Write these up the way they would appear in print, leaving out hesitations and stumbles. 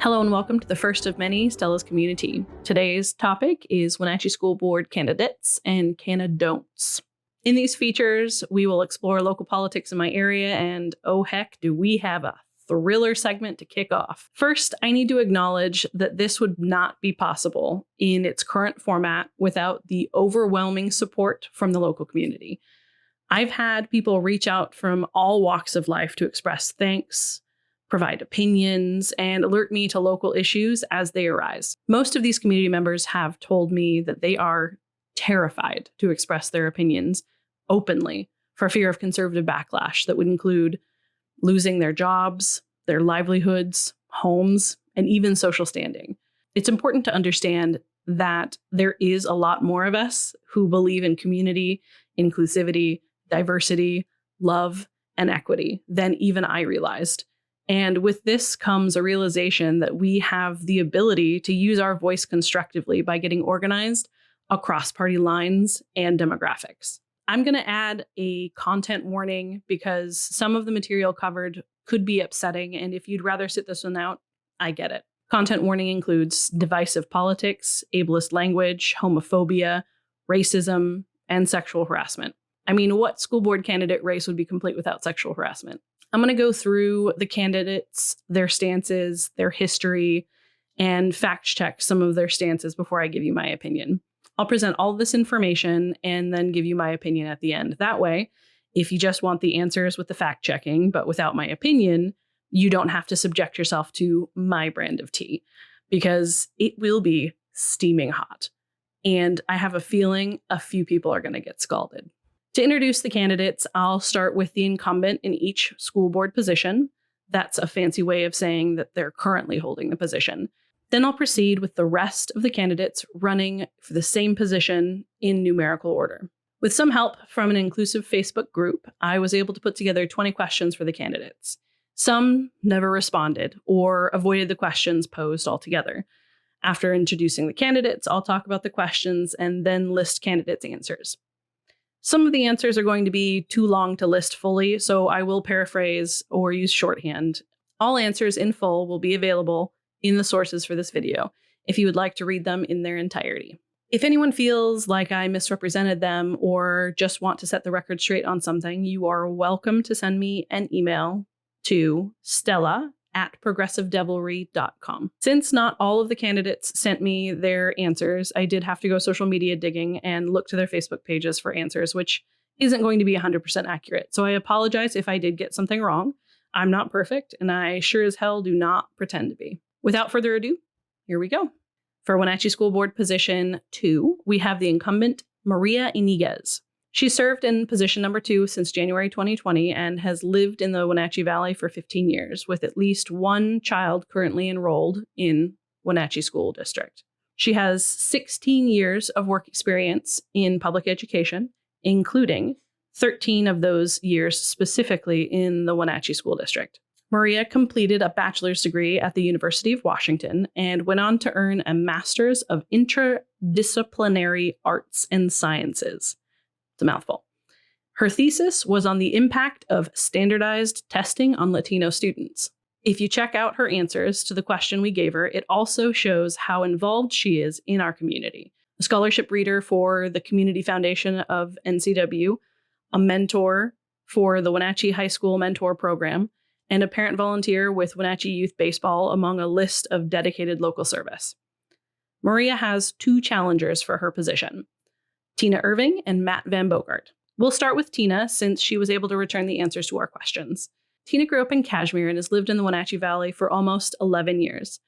Hello and welcome to the first of many Stella's Community. Today's topic is Wenatchee School Board candidates and candidates. In these features, we will explore local politics in my area, and oh heck, do we have a thriller segment to kick off. First, I need to acknowledge that this would not be possible in its current format without the overwhelming support from the local community. I've had people reach out from all walks of life to express thanks, provide opinions, and alert me to local issues as they arise. Most of these community members have told me that they are terrified to express their opinions openly for fear of conservative backlash that would include losing their jobs, their livelihoods, homes, and even social standing. It's important to understand that there is a lot more of us who believe in community, inclusivity, diversity, love, and equity than even I realized. And with this comes a realization that we have the ability to use our voice constructively by getting organized across party lines and demographics. I'm going to add a content warning because some of the material covered could be upsetting, and if you'd rather sit this one out, I get it. Content warning includes divisive politics, ableist language, homophobia, racism, and sexual harassment. I mean, what school board candidate race would be complete without sexual harassment? I'm going to go through the candidates, their stances, their history, and fact check some of their stances before I give you my opinion. I'll present all of this information and then give you my opinion at the end. That way, if you just want the answers with the fact checking, but without my opinion, you don't have to subject yourself to my brand of tea, because it will be steaming hot. And I have a feeling a few people are going to get scalded. To introduce the candidates, I'll start with the incumbent in each school board position. That's a fancy way of saying that they're currently holding the position. Then I'll proceed with the rest of the candidates running for the same position in numerical order. With some help from an inclusive Facebook group, I was able to put together 20 questions for the candidates. Some never responded or avoided the questions posed altogether. After introducing the candidates, I'll talk about the questions and then list candidates' answers. Some of the answers are going to be too long to list fully, so I will paraphrase or use shorthand. All answers in full will be available in the sources for this video if you would like to read them in their entirety. If anyone feels like I misrepresented them or just want to set the record straight on something, you are welcome to send me an email to stella@progressivedevilry.com. Since not all of the candidates sent me their answers, I did have to go social media digging and look to their Facebook pages for answers, which isn't going to be 100% accurate. So I apologize if I did get something wrong. I'm not perfect, and I sure as hell do not pretend to be. Without further ado, here we go. For Wenatchee School Board Position 2, we have the incumbent Maria Iniguez. She served in position number 2 since January 2020 and has lived in the Wenatchee Valley for 15 years, with at least one child currently enrolled in Wenatchee School District. She has 16 years of work experience in public education, including 13 of those years specifically in the Wenatchee School District. Maria completed a bachelor's degree at the University of Washington and went on to earn a master's of interdisciplinary arts and sciences. It's a mouthful. Her thesis was on the impact of standardized testing on Latino students. If you check out her answers to the question we gave her, it also shows how involved she is in our community. A scholarship reader for the Community Foundation of NCW, a mentor for the Wenatchee High School Mentor Program, and a parent volunteer with Wenatchee Youth Baseball among a list of dedicated local service. Maria has 2 challengers for her position: Tina Irving and Matt Van Bogart. We'll start with Tina since she was able to return the answers to our questions. Tina grew up in Cashmere and has lived in the Wenatchee Valley for almost 11 years.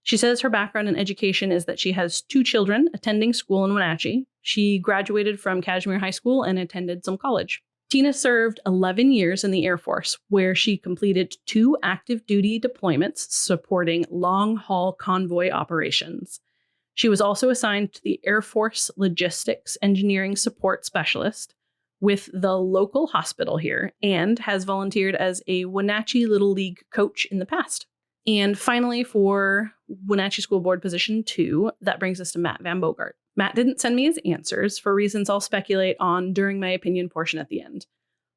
She says her background in education is that she has 2 children attending school in Wenatchee. She graduated from Cashmere High School and attended some college. Tina served 11 years in the Air Force, where she completed 2 active duty deployments supporting long-haul convoy operations. She was also assigned to the Air Force Logistics Engineering Support Specialist with the local hospital here and has volunteered as a Wenatchee Little League coach in the past. And finally, for Wenatchee School Board Position 2, that brings us to Matt Van Bogart. Matt didn't send me his answers for reasons I'll speculate on during my opinion portion at the end.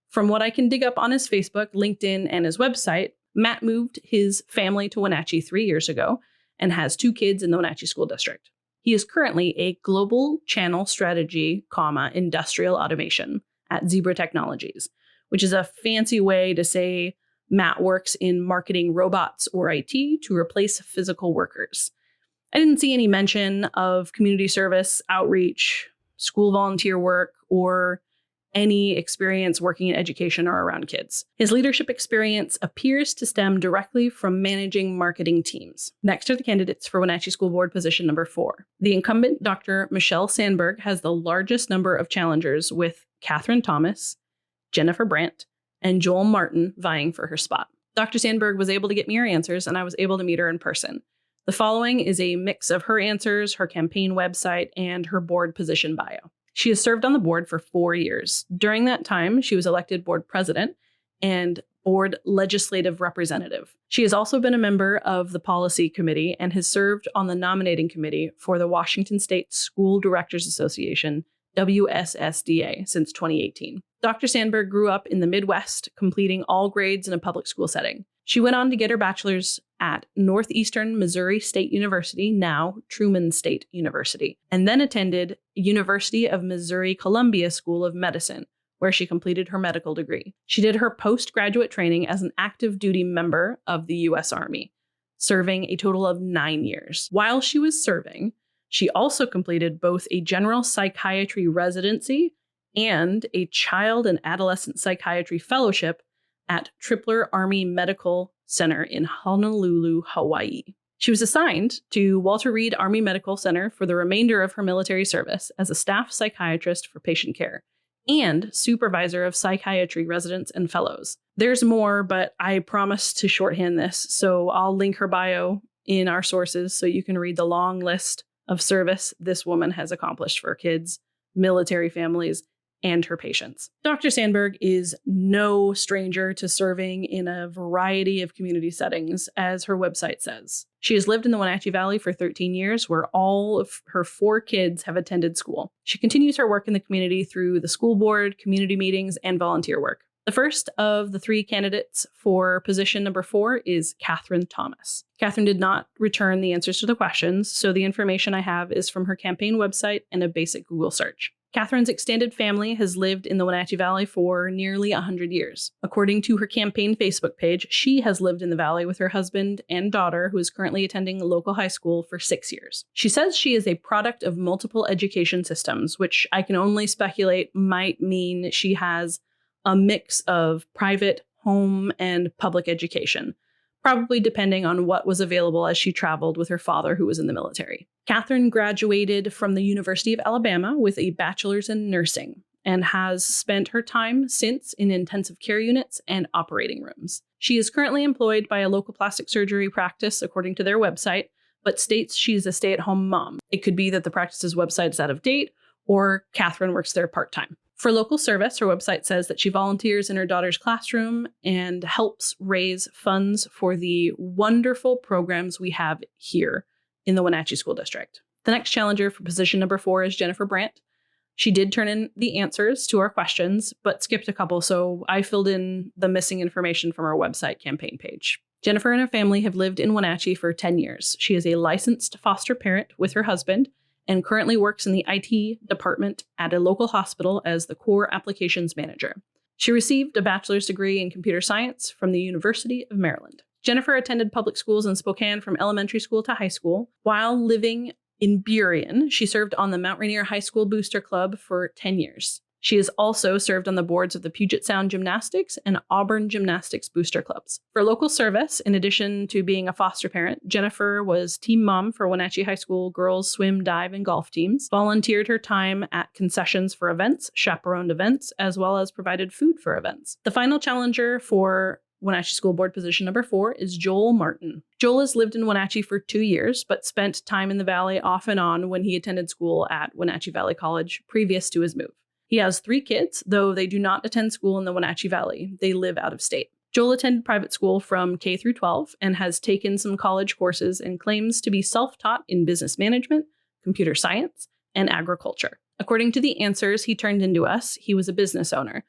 From what I can dig up on his Facebook, LinkedIn, and his website, Matt moved his family to Wenatchee 3 years ago and has 2 kids in the Wenatchee School District. He is currently a global channel strategy, industrial automation at Zebra Technologies, which is a fancy way to say Matt works in marketing robots or IT to replace physical workers. I didn't see any mention of community service, outreach, school volunteer work, or any experience working in education or around kids. His leadership experience appears to stem directly from managing marketing teams. Next are the candidates for Wenatchee School Board position number 4. The incumbent, Dr. Michelle Sandberg, has the largest number of challengers, with Catherine Thomas, Jennifer Brandt, and Joel Martin vying for her spot. Dr. Sandberg was able to get me her answers, and I was able to meet her in person. The following is a mix of her answers, her campaign website, and her board position bio. She has served on the board for 4 years. During that time, she was elected board president and board legislative representative. She has also been a member of the policy committee and has served on the nominating committee for the Washington State School Directors Association, WSSDA, since 2018. Dr. Sandberg grew up in the Midwest, completing all grades in a public school setting. She went on to get her bachelor's at Northeastern Missouri State University, now Truman State University, and then attended University of Missouri-Columbia School of Medicine, where she completed her medical degree. She did her postgraduate training as an active duty member of the U.S. Army, serving a total of 9 years. While she was serving, she also completed both a general psychiatry residency and a child and adolescent psychiatry fellowship at Tripler Army Medical Center in Honolulu, Hawaii. She was assigned to Walter Reed Army Medical Center for the remainder of her military service as a staff psychiatrist for patient care and supervisor of psychiatry residents and fellows. There's more, but I promised to shorthand this, so I'll link her bio in our sources so you can read the long list of service this woman has accomplished for kids, military families, and her patients. Dr. Sandberg is no stranger to serving in a variety of community settings, as her website says. She has lived in the Wenatchee Valley for 13 years, where all of her 4 kids have attended school. She continues her work in the community through the school board, community meetings, and volunteer work. The first of the 3 candidates for position number 4 is Catherine Thomas. Catherine did not return the answers to the questions, so the information I have is from her campaign website and a basic Google search. Catherine's extended family has lived in the Wenatchee Valley for nearly 100 years. According to her campaign Facebook page, she has lived in the valley with her husband and daughter, who is currently attending a local high school, for 6 years. She says she is a product of multiple education systems, which I can only speculate might mean she has a mix of private, home, and public education, probably depending on what was available as she traveled with her father, who was in the military. Catherine graduated from the University of Alabama with a bachelor's in nursing and has spent her time since in intensive care units and operating rooms. She is currently employed by a local plastic surgery practice, according to their website, but states she's a stay-at-home mom. It could be that the practice's website is out of date, or Catherine works there part-time. For local service, her website says that she volunteers in her daughter's classroom and helps raise funds for the wonderful programs we have here in the Wenatchee School District. The next challenger for position number 4 is Jennifer Brandt. She did turn in the answers to our questions, but skipped a couple, so I filled in the missing information from our website campaign page. Jennifer and her family have lived in Wenatchee for 10 years. She is a licensed foster parent with her husband and currently works in the IT department at a local hospital as the core applications manager. She received a bachelor's degree in computer science from the University of Maryland. Jennifer attended public schools in Spokane from elementary school to high school. While living in Burien, she served on the Mount Rainier High School Booster Club for 10 years. She has also served on the boards of the Puget Sound Gymnastics and Auburn Gymnastics Booster Clubs. For local service, in addition to being a foster parent, Jennifer was team mom for Wenatchee High School girls swim, dive, and golf teams, volunteered her time at concessions for events, chaperoned events, as well as provided food for events. The final challenger for Wenatchee School Board position number 4 is Joel Martin. Joel has lived in Wenatchee for 2 years, but spent time in the valley off and on when he attended school at Wenatchee Valley College previous to his move. He has 3 kids, though they do not attend school in the Wenatchee Valley. They live out of state. Joel attended private school from K through 12 and has taken some college courses and claims to be self-taught in business management, computer science, and agriculture. According to the answers he turned into us, he was a business owner.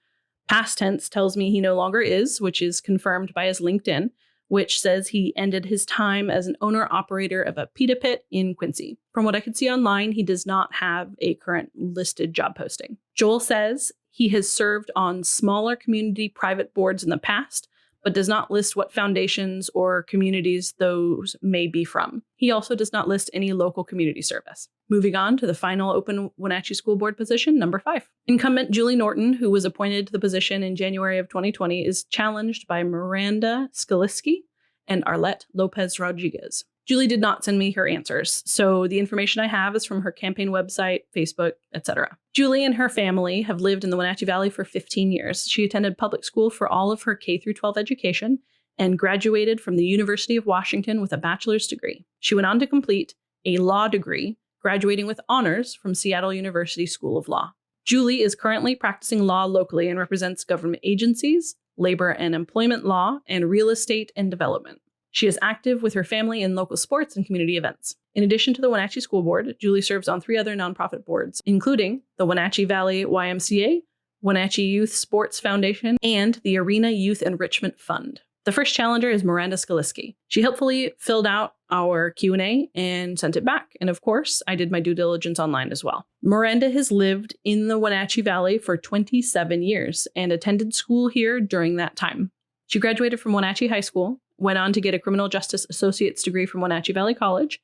Past tense tells me he no longer is, which is confirmed by his LinkedIn, which says he ended his time as an owner-operator of a pita pit in Quincy. From what I could see online, he does not have a current listed job posting. Joel says he has served on smaller community private boards in the past, but does not list what foundations or communities those may be from. He also does not list any local community service. Moving on to the final open Wenatchee School Board position, number 5. Incumbent Julie Norton, who was appointed to the position in January of 2020, is challenged by Miranda Skaliski and Arlette Lopez Rodriguez. Julie did not send me her answers, so the information I have is from her campaign website, Facebook, etc. Julie and her family have lived in the Wenatchee Valley for 15 years. She attended public school for all of her K-12 education and graduated from the University of Washington with a bachelor's degree. She went on to complete a law degree, graduating with honors from Seattle University School of Law. Julie is currently practicing law locally and represents government agencies, labor and employment law, and real estate and development. She is active with her family in local sports and community events. In addition to the Wenatchee School Board, Julie serves on 3 other nonprofit boards, including the Wenatchee Valley YMCA, Wenatchee Youth Sports Foundation, and the Arena Youth Enrichment Fund. The first challenger is Miranda Skaliski. She helpfully filled out our Q&A and sent it back. And of course, I did my due diligence online as well. Miranda has lived in the Wenatchee Valley for 27 years and attended school here during that time. She graduated from Wenatchee High School, went on to get a criminal justice associate's degree from Wenatchee Valley College,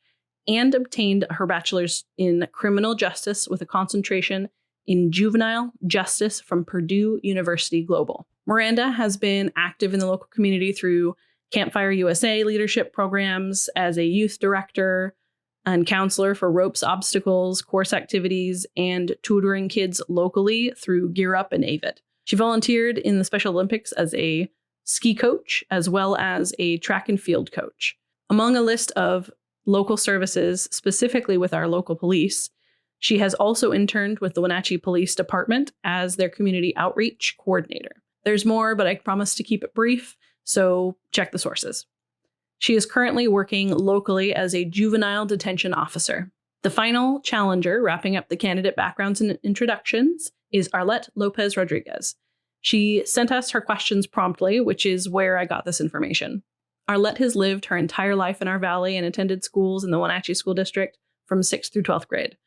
and obtained her bachelor's in criminal justice with a concentration in juvenile justice from Purdue University Global. Miranda has been active in the local community through Campfire USA leadership programs as a youth director and counselor for ropes obstacles, course activities, and tutoring kids locally through Gear Up and AVID. She volunteered in the Special Olympics as a ski coach, as well as a track and field coach. Among a list of local services, specifically with our local police, she has also interned with the Wenatchee Police Department as their community outreach coordinator. There's more, but I promise to keep it brief, so check the sources. She is currently working locally as a juvenile detention officer. The final challenger, wrapping up the candidate backgrounds and introductions, is Arlette Lopez Rodriguez. She sent us her questions promptly, which is where I got this information. Arlette has lived her entire life in our valley and attended schools in the Wenatchee School District from 6th through 12th grade,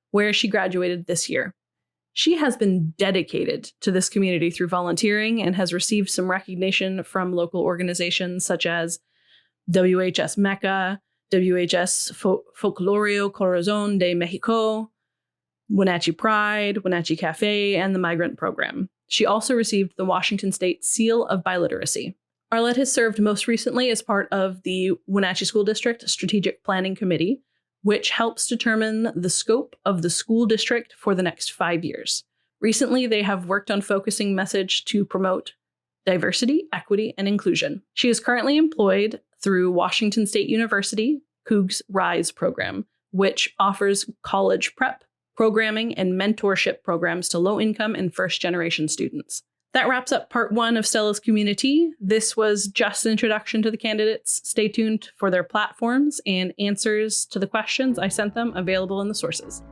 where she graduated this year. She has been dedicated to this community through volunteering and has received some recognition from local organizations such as WHS Mecca, WHS Folclorio Corazon de Mexico, Wenatchee Pride, Wenatchee Cafe, and the Migrant Program. She also received the Washington State Seal of Biliteracy. Arlette has served most recently as part of the Wenatchee School District Strategic Planning Committee, which helps determine the scope of the school district for the next 5 years. Recently, they have worked on focusing message to promote diversity, equity, and inclusion. She is currently employed through Washington State University Cougs Rise program, which offers college prep, programming, and mentorship programs to low-income and first-generation students. That wraps up part 1 of Stella's Community. This was just an introduction to the candidates. Stay tuned for their platforms and answers to the questions I sent them available in the sources.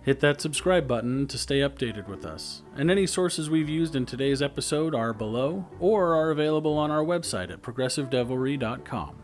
Hit that subscribe button to stay updated with us. And any sources we've used in today's episode are below or are available on our website at progressivedevilry.com.